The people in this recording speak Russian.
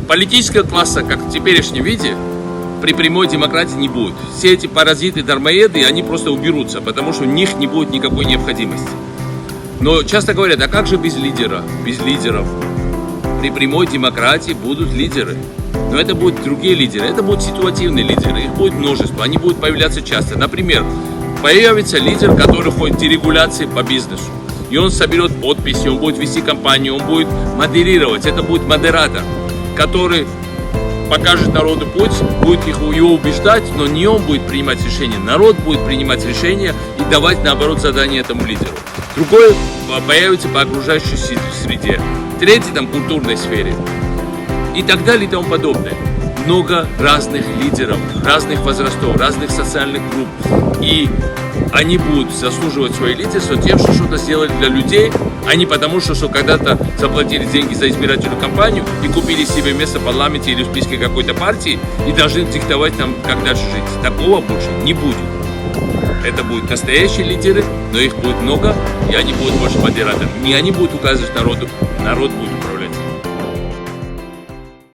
Политического класса, как в теперешнем виде, при прямой демократии не будет. Все эти паразиты, дармоеды, они просто уберутся, потому что у них не будет никакой необходимости. Но часто говорят, а как же без лидера, без лидеров? При прямой демократии будут лидеры. Но это будут другие лидеры, это будут ситуативные лидеры, их будет множество, они будут появляться часто. Например, появится лидер, который ходит в дерегуляции по бизнесу. И он соберет подписи, он будет вести кампанию, он будет модерировать, это будет модератор, который покажет народу путь, будет его убеждать, но не он будет принимать решения, народ будет принимать решения и давать, наоборот, задание этому лидеру. Другой появится по окружающей среде, третий там в культурной сфере и так далее и тому подобное. Много разных лидеров, разных возрастов, разных социальных групп, и они будут заслуживать свое лидерство тем, что что-то сделали для людей, а не потому, что когда-то заплатили деньги за избирательную кампанию и купили себе место в парламенте или в списке какой-то партии и должны диктовать нам, как дальше жить. Такого больше не будет. Это будут настоящие лидеры, но их будет много, и они будут больше модераторами. Не они будут указывать народу, народ будет